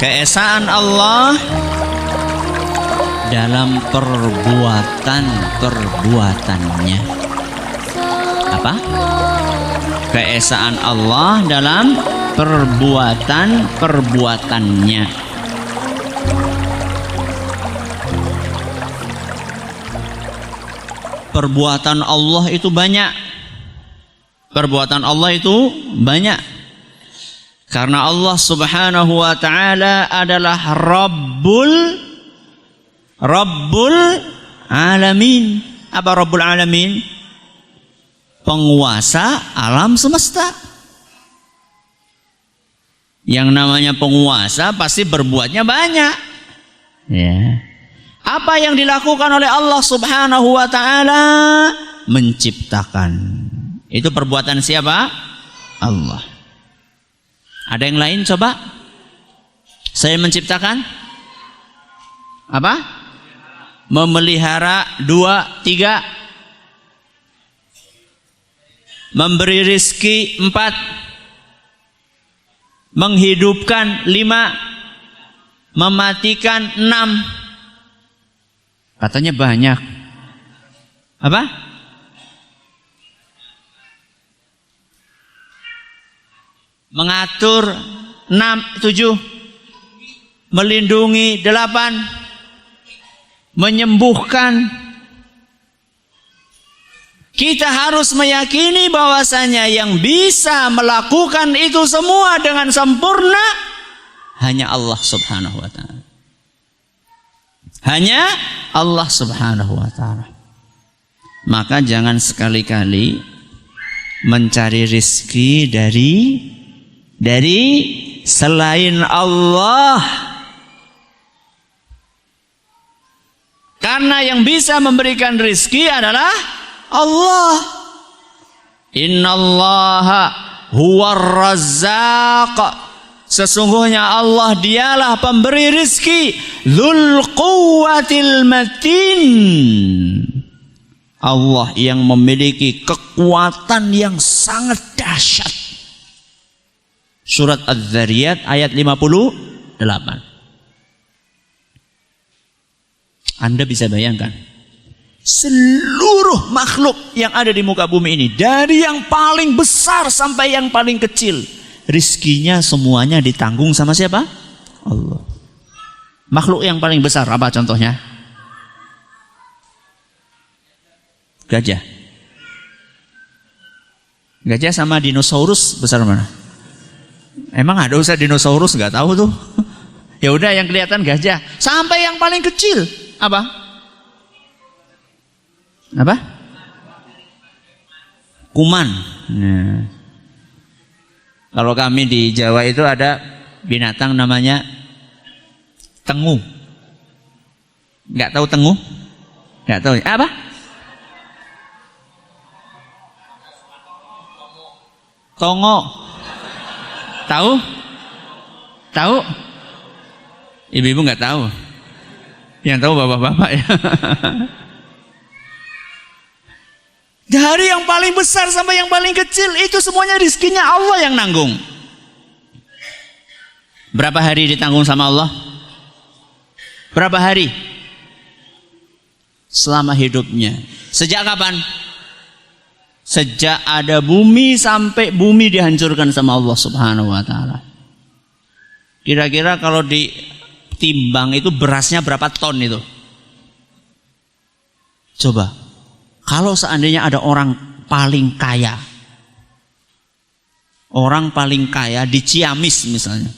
Keesaan Allah dalam perbuatan-perbuatannya. Apa? Keesaan Allah dalam perbuatan-perbuatannya. Perbuatan Allah itu banyak. Perbuatan Allah itu banyak. Karena Allah Subhanahu wa taala adalah Rabbul Alamin. Apa Rabbul Alamin? Penguasa alam semesta. Yang namanya penguasa pasti berbuatnya banyak. Ya. Apa yang dilakukan oleh Allah Subhanahu wa taala? Menciptakan. Itu perbuatan siapa? Allah. Ada yang lain coba? Saya menciptakan apa? Memelihara 2, 3. Memberi rizki 4. Menghidupkan 5. Mematikan 6. Katanya banyak. Apa? Mengatur 6, 7. Melindungi 8. Menyembuhkan. Kita harus meyakini bahwasanya yang bisa melakukan itu semua dengan sempurna hanya Allah Subhanahu wa taala. Hanya Allah Subhanahu wa taala. Maka jangan sekali-kali mencari rizki dari selain Allah. Karena yang bisa memberikan rizki adalah Allah. Innallaha huwar razzaq. Sesungguhnya Allah dialah pemberi rizki. Dzul quwwatil matin. Allah yang memiliki kekuatan yang sangat dahsyat. Surat Az-Zariyat ayat 58. Anda bisa bayangkan seluruh makhluk yang ada di muka bumi ini, dari yang paling besar sampai yang paling kecil, rizkinya semuanya ditanggung sama siapa? Allah. Makhluk yang paling besar apa contohnya? Gajah. Gajah sama dinosaurus besar mana? Emang ada usah dinosaurus? Nggak tahu tuh. Ya udah yang kelihatan gajah. Sampai yang paling kecil apa? Apa? Kuman. Nah. Kalau kami di Jawa itu ada binatang namanya tengu. Nggak tahu tengu? Nggak tahu. Apa? Tongo. Tahu? Tahu? Ibu-ibu nggak tahu. Yang tahu bapak-bapak ya. Dari yang paling besar sampai yang paling kecil itu semuanya rizkinya Allah yang nanggung. Berapa hari ditanggung sama Allah? Berapa hari? Selama hidupnya. Sejak kapan? Sejak ada bumi sampai bumi dihancurkan sama Allah Subhanahu wa taala. Kira-kira kalau ditimbang itu berasnya berapa ton itu? Coba. Kalau seandainya ada orang paling kaya. Orang paling kaya di Ciamis misalnya.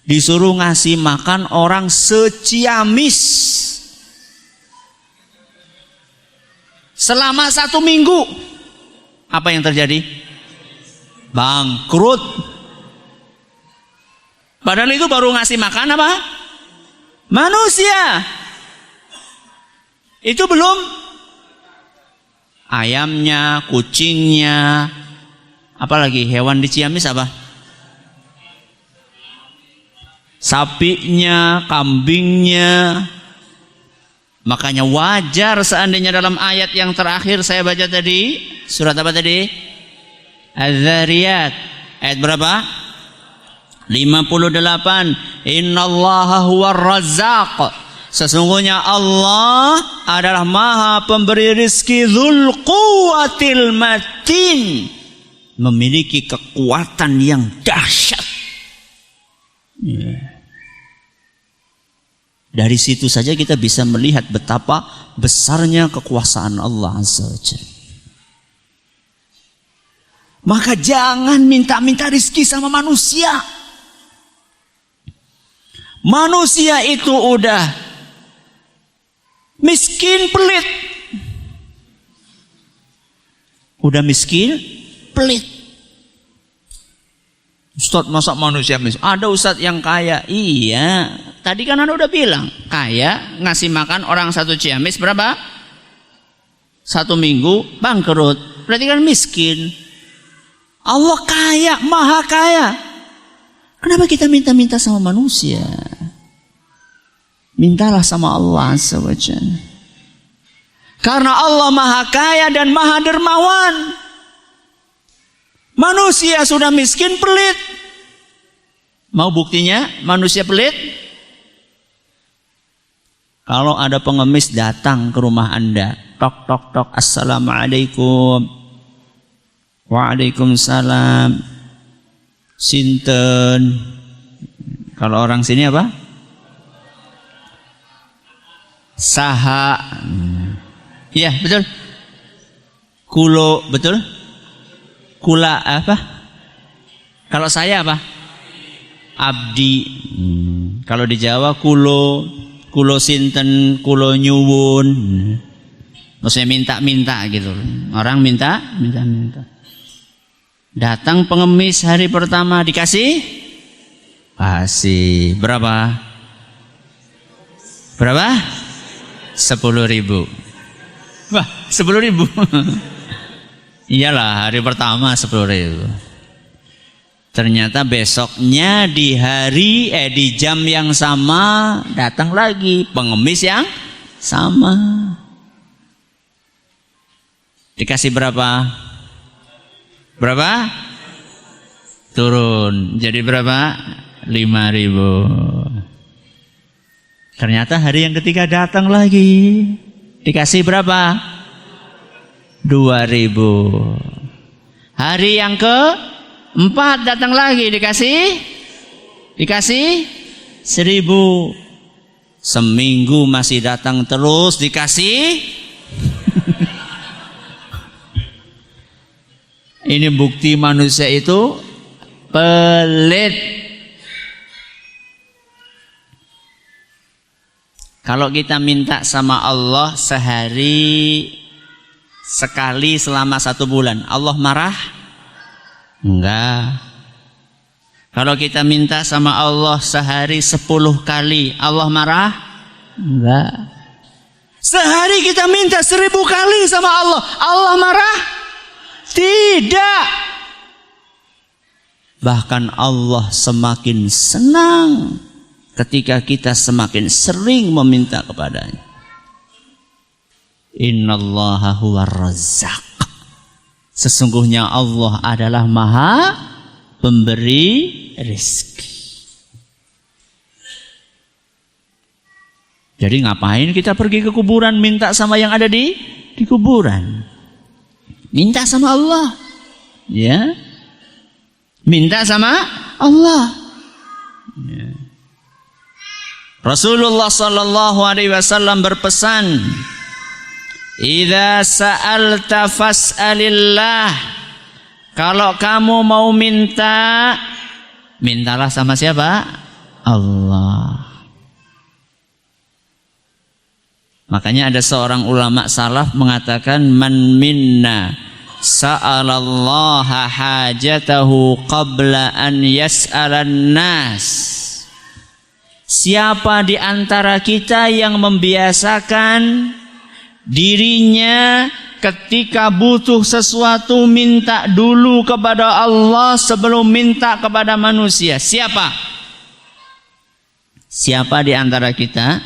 Disuruh ngasih makan orang se-Ciamis selama 1 minggu. Apa yang terjadi? Bangkrut. Padahal itu baru ngasih makan apa? Manusia. Itu belum ayamnya, kucingnya, apalagi hewan di Ciamis apa? Sapinya, kambingnya. Makanya wajar seandainya dalam ayat yang terakhir saya baca tadi, surat apa tadi? Az-Zariyat. Ayat berapa? 58. Innallaha huwar razzaq. Sesungguhnya Allah adalah Maha pemberi rizki, dzul quwwatil matin, memiliki kekuatan yang dahsyat. Dari situ saja kita bisa melihat betapa besarnya kekuasaan Allah Azza wa Jalla. Maka jangan minta-minta rizki sama manusia. Manusia itu udah miskin pelit. Udah miskin pelit. Ustadz, masa manusia miskin? Ada ustadz yang kaya. Iya, tadi kan Anda udah bilang kaya, ngasih makan orang satu Ciamis berapa? 1 minggu bangkrut. Berarti kan miskin. Allah kaya, maha kaya. Kenapa kita minta-minta sama manusia? Mintalah sama Allah Azza wa Jalla. Karena Allah maha kaya dan maha dermawan. Manusia sudah miskin pelit. Mau buktinya manusia pelit? Kalau ada pengemis datang ke rumah Anda, tok tok tok, assalamualaikum. Waalaikumsalam. Sinten. Kalau orang sini apa? Saha. Iya, betul. Kulo, betul? Kula apa? Kalau saya apa? Abdi. Kalau di Jawa kulo, kulo sinten, kulo nyuwun. Maksudnya minta-minta gitu. Orang minta. Datang pengemis hari pertama dikasih? Kasih. Berapa? 10.000. Wah, 10.000. Iyalah, hari pertama 10.000. Ternyata besoknya di jam yang sama datang lagi pengemis yang sama. Dikasih berapa? Turun. Jadi berapa? 5.000. Ternyata hari yang ketiga datang lagi. Dikasih berapa? 2.000. Hari yang ke-4 datang lagi. Dikasih 1.000. Seminggu masih datang terus dikasih. Ini bukti manusia itu pelit. Kalau kita minta sama Allah sehari sekali selama 1 bulan, Allah marah? Enggak. Kalau kita minta sama Allah sehari 10 kali, Allah marah? Enggak. Sehari kita minta 1000 kali sama Allah, Allah marah? Tidak. Bahkan Allah semakin senang ketika kita semakin sering meminta kepadanya. Innallaha huwar razzaq. Sesungguhnya Allah adalah Maha pemberi rezeki. Jadi ngapain kita pergi ke kuburan minta sama yang ada di kuburan? Minta sama Allah. Ya. Minta sama Allah. Ya. Rasulullah sallallahu alaihi wasallam berpesan, "Idza sa'alta fas'alillah." Kalau kamu mau minta, mintalah sama siapa? Allah. Makanya ada seorang ulama salaf mengatakan, "Man minna sa'alallaha hajatahu qabla an yas'alan nas." Siapa di antara kita yang membiasakan dirinya ketika butuh sesuatu minta dulu kepada Allah sebelum minta kepada manusia? Siapa? Siapa di antara kita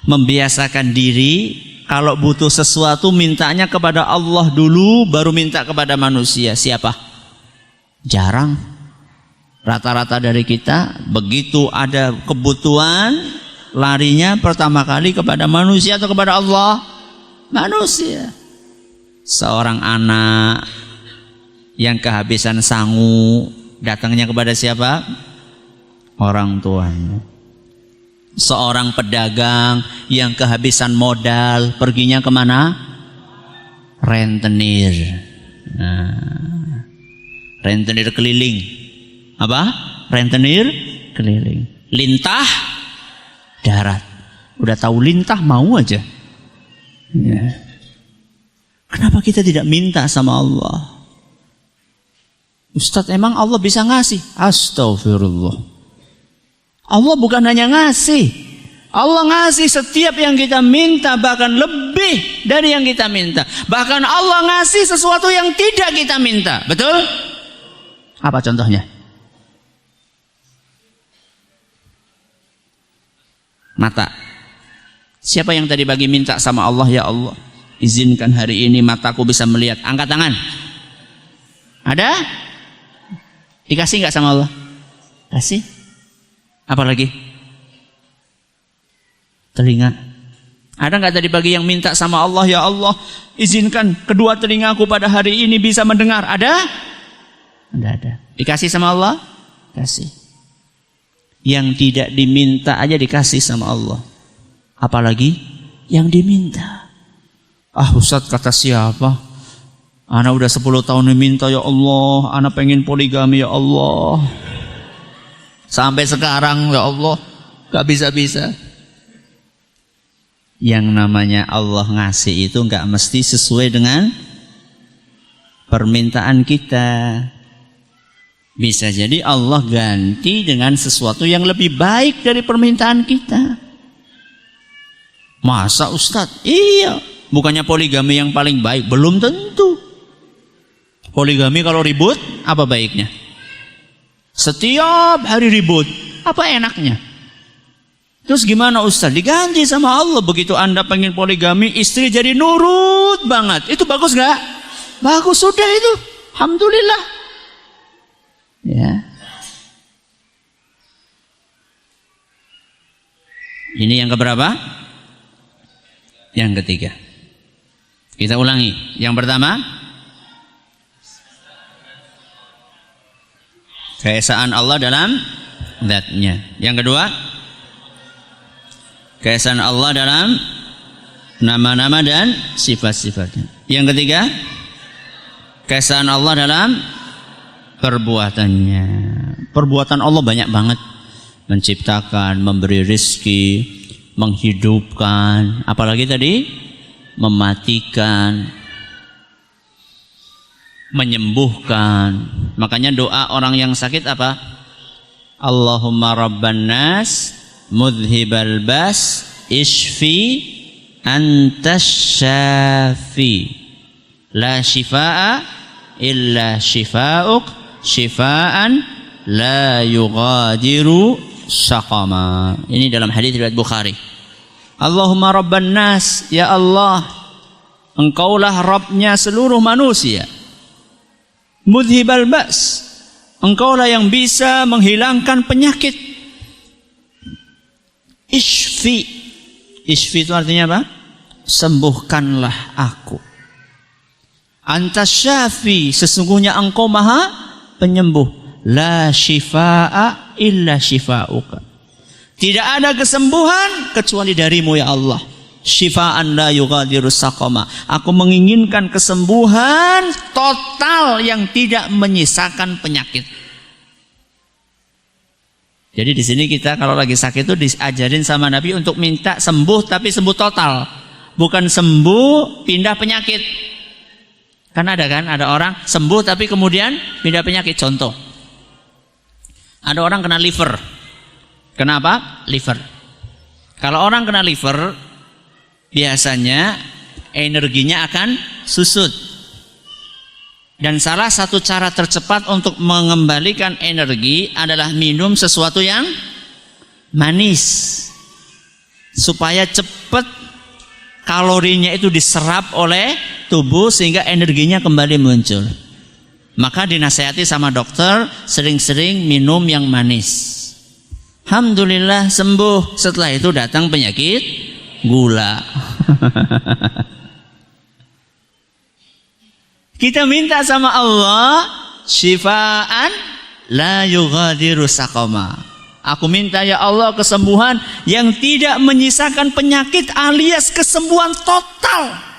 membiasakan diri kalau butuh sesuatu mintanya kepada Allah dulu baru minta kepada manusia? Siapa? Jarang. Rata-rata dari kita begitu ada kebutuhan larinya pertama kali kepada manusia atau kepada Allah? Manusia. Seorang anak yang kehabisan sangu datangnya kepada siapa? Orang tuanya. Seorang pedagang yang kehabisan modal perginya kemana? Rentenir. Nah, rentenir keliling. Apa? Rentenir keliling. Lintah darat. Udah tahu lintah mau aja. Ya. Kenapa kita tidak minta sama Allah? Ustadz, emang Allah bisa ngasih? Astagfirullah. Allah bukan hanya ngasih. Allah ngasih setiap yang kita minta, bahkan lebih dari yang kita minta. Bahkan Allah ngasih sesuatu yang tidak kita minta. Betul? Apa contohnya? Mata. Siapa yang tadi pagi minta sama Allah, ya Allah, izinkan hari ini mataku bisa melihat? Angkat tangan. Ada? Dikasih nggak sama Allah? Kasih. Apa lagi? Telinga. Ada nggak tadi pagi yang minta sama Allah, ya Allah, izinkan kedua telingaku pada hari ini bisa mendengar? Ada? Ada. Dikasih sama Allah? Kasih. Yang tidak diminta aja dikasih sama Allah. Apalagi yang diminta. Ah Ustadz, kata siapa? Ana udah 10 tahun diminta, ya Allah, ana pengen poligami, ya Allah. Sampai sekarang, ya Allah, gak bisa-bisa. Yang namanya Allah ngasih itu gak mesti sesuai dengan permintaan kita. Bisa jadi Allah ganti dengan sesuatu yang lebih baik dari permintaan kita. Masa Ustadz? Iya. Bukannya poligami yang paling baik? Belum tentu. Poligami kalau ribut, apa baiknya? Setiap hari ribut, apa enaknya? Terus gimana Ustadz? Diganti sama Allah. Begitu Anda pengen poligami, istri jadi nurut banget. Itu bagus gak? Bagus, sudah itu. Alhamdulillah. Ya. Ini yang keberapa? Yang ketiga. Kita ulangi. Yang pertama, keesaan Allah dalam zat-Nya. Yang kedua, keesaan Allah dalam nama-nama dan sifat-sifatnya. Yang ketiga, keesaan Allah dalam perbuatannya. Perbuatan Allah banyak banget. Menciptakan, memberi rizki, menghidupkan, apalagi tadi? Mematikan, menyembuhkan. Makanya doa orang yang sakit apa? Allahumma rabban nas mudhibal bas ishfi antas syafi la shifaa illa shifa'uk shifaan la yughadiru saqama. Ini dalam hadis riwayat Bukhari. Allahumma rabban nas, ya Allah, Engkaulah Rabbnya seluruh manusia. Mudhibal ba's, Engkaulah yang bisa menghilangkan penyakit. Ishfi, ishfi itu artinya apa? Sembuhkanlah aku. Antas syafi, sesungguhnya Engkau Maha penyembuh. La shifaa illa shifauka. Tidak ada kesembuhan kecuali darimu, ya Allah. Shifaan la yughadiru saqama. Aku menginginkan kesembuhan total yang tidak menyisakan penyakit. Jadi di sini kita kalau lagi sakit itu diajarin sama Nabi untuk minta sembuh, tapi sembuh total. Bukan sembuh pindah penyakit. Kan ada orang sembuh tapi kemudian pindah penyakit. Contoh, ada orang kena liver. Kenapa? Liver. Kalau orang kena liver, biasanya energinya akan susut. Dan salah satu cara tercepat untuk mengembalikan energi adalah minum sesuatu yang manis, supaya cepat kalorinya itu diserap oleh tubuh sehingga energinya kembali muncul. Maka dinasihati sama dokter sering-sering minum yang manis. Alhamdulillah sembuh. Setelah itu datang penyakit gula. Kita minta sama Allah syifaan la yughadiru saqama. Aku minta ya Allah kesembuhan yang tidak menyisakan penyakit alias kesembuhan total.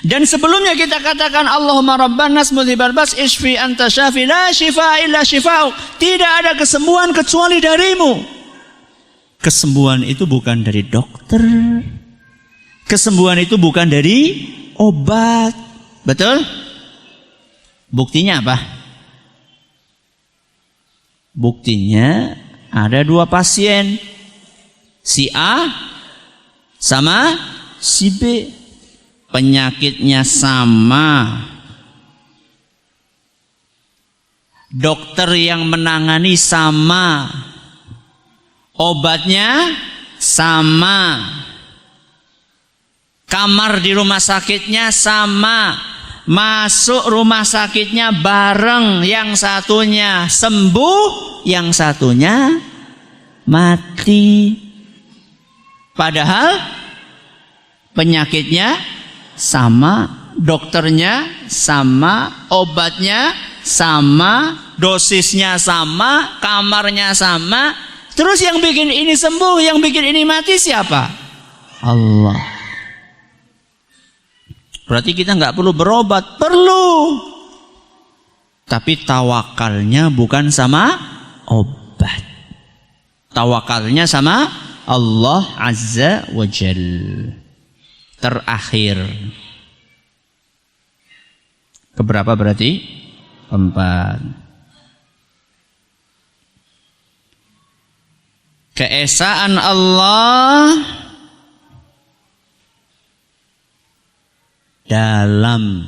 Dan sebelumnya kita katakan Allahumma rabbanas mudhibal bas isfi anta syafi la shifa illa shifa'u. Tidak ada kesembuhan kecuali darimu. Kesembuhan itu bukan dari dokter. Kesembuhan itu bukan dari obat. Betul? Buktinya apa? Buktinya ada 2 pasien. Si A sama si B. Penyakitnya sama. Dokter yang menangani sama. Obatnya sama. Kamar di rumah sakitnya sama. Masuk rumah sakitnya bareng. Yang satunya sembuh, yang satunya mati. Padahal penyakitnya sama, dokternya sama, obatnya sama, dosisnya sama, kamarnya sama. Terus yang bikin ini sembuh, yang bikin ini mati siapa? Allah. Berarti kita nggak perlu berobat, perlu. Tapi tawakalnya bukan sama obat. Tawakalnya sama Allah Azza wa Jalla. Terakhir. Keberapa berarti? 4. Keesaan Allah dalam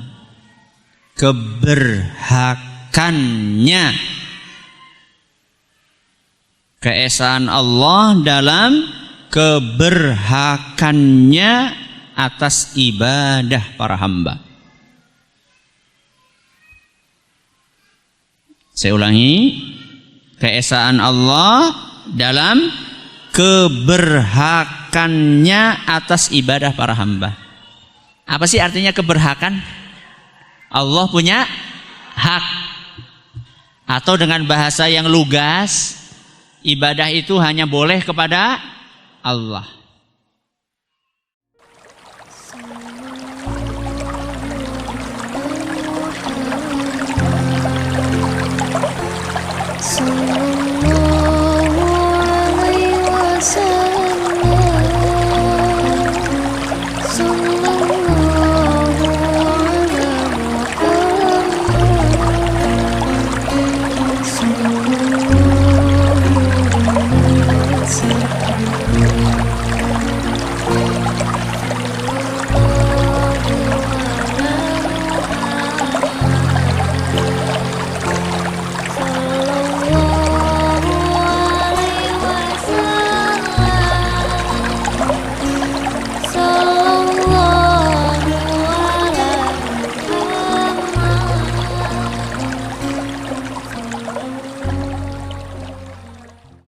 keberhakannya. Keesaan Allah dalam keberhakannya atas ibadah para hamba. Saya ulangi. Keesaan Allah dalam keberhakannya atas ibadah para hamba. Apa sih artinya keberhakan? Allah punya hak. Atau dengan bahasa yang lugas, ibadah itu hanya boleh kepada Allah.